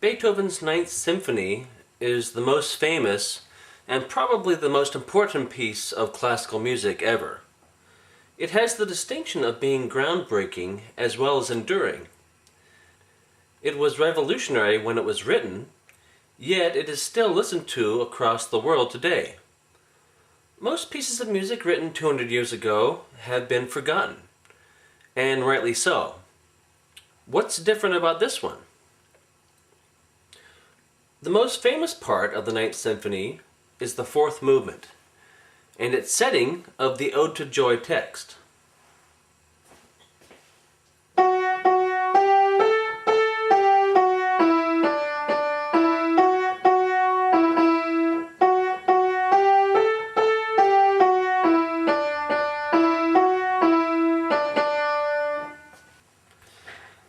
Beethoven's Ninth Symphony is the most famous and probably the most important piece of classical music ever. It has the distinction of being groundbreaking as well as enduring. It was revolutionary when it was written, yet it is still listened to across the world today. Most pieces of music written 200 years ago have been forgotten, and rightly so. What's different about this one? The most famous part of the Ninth Symphony is the fourth movement, and its setting of the Ode to Joy text.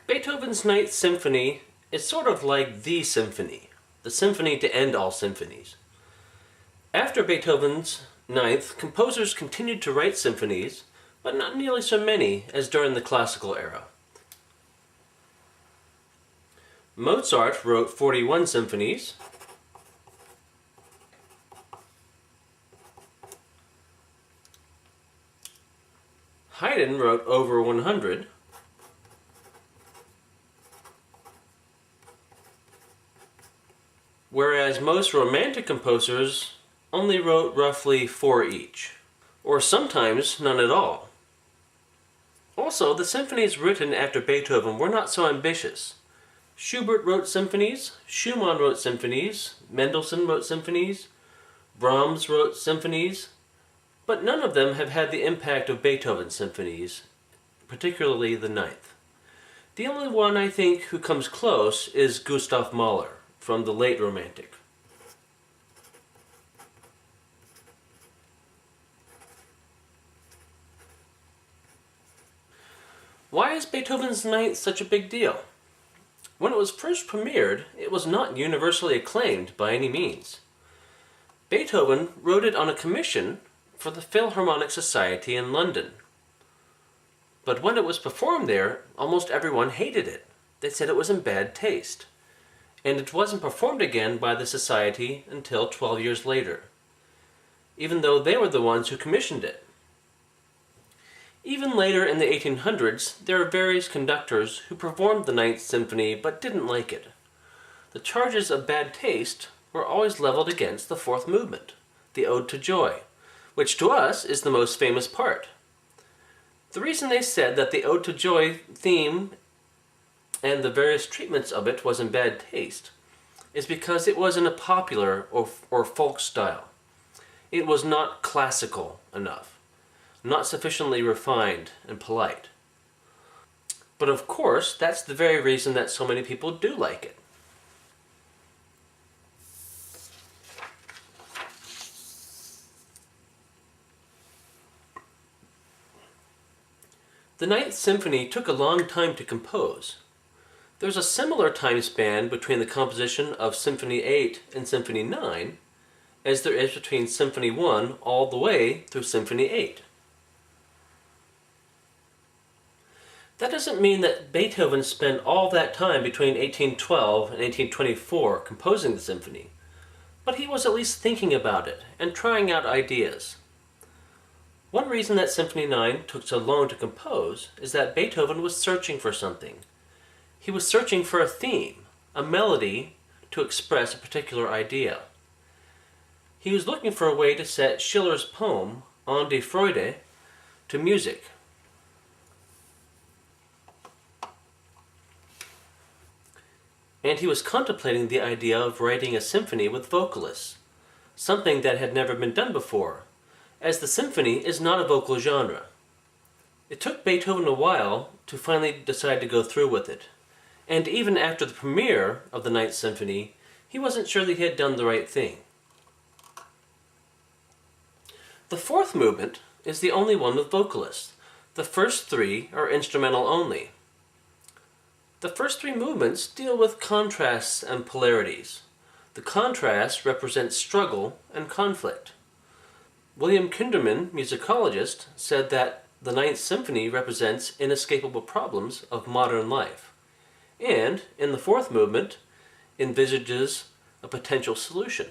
Beethoven's Ninth Symphony is sort of like the symphony to end all symphonies. After Beethoven's Ninth, composers continued to write symphonies, but not nearly so many as during the classical era. Mozart wrote 41 symphonies. Haydn wrote over 100. Whereas most Romantic composers only wrote roughly 4 each, or sometimes none at all. Also, the symphonies written after Beethoven were not so ambitious. Schubert wrote symphonies, Schumann wrote symphonies, Mendelssohn wrote symphonies, Brahms wrote symphonies, but none of them have had the impact of Beethoven's symphonies, particularly the Ninth. The only one I think who comes close is Gustav Mahler, from the late Romantic. Why is Beethoven's Ninth such a big deal? When it was first premiered, it was not universally acclaimed by any means. Beethoven wrote it on a commission for the Philharmonic Society in London. But when it was performed there, almost everyone hated it. They said it was in bad taste. And it wasn't performed again by the Society until 12 years later, even though they were the ones who commissioned it. Even later in the 1800s, there are various conductors who performed the Ninth Symphony but didn't like it. The charges of bad taste were always leveled against the fourth movement, the Ode to Joy, which to us is the most famous part. The reason they said that the Ode to Joy theme and the various treatments of it was in bad taste is because it was in a popular or folk style. It was not classical enough, not sufficiently refined and polite. But of course, that's the very reason that so many people do like it. The Ninth Symphony took a long time to compose. There's a similar time span between the composition of Symphony 8 and Symphony 9 as there is between Symphony 1 all the way through Symphony 8. That doesn't mean that Beethoven spent all that time between 1812 and 1824 composing the symphony, but he was at least thinking about it and trying out ideas. One reason that Symphony 9 took so long to compose is that Beethoven was searching for something. He was searching for a theme, a melody to express a particular idea. He was looking for a way to set Schiller's poem, On die Freude, to music. And he was contemplating the idea of writing a symphony with vocalists, something that had never been done before, as the symphony is not a vocal genre. It took Beethoven a while to finally decide to go through with it. And even after the premiere of the Ninth Symphony, he wasn't sure that he had done the right thing. The fourth movement is the only one with vocalists. The first 3 are instrumental only. The first 3 movements deal with contrasts and polarities. The contrast represents struggle and conflict. William Kinderman, musicologist, said that the Ninth Symphony represents inescapable problems of modern life. And, in the fourth movement, envisages a potential solution.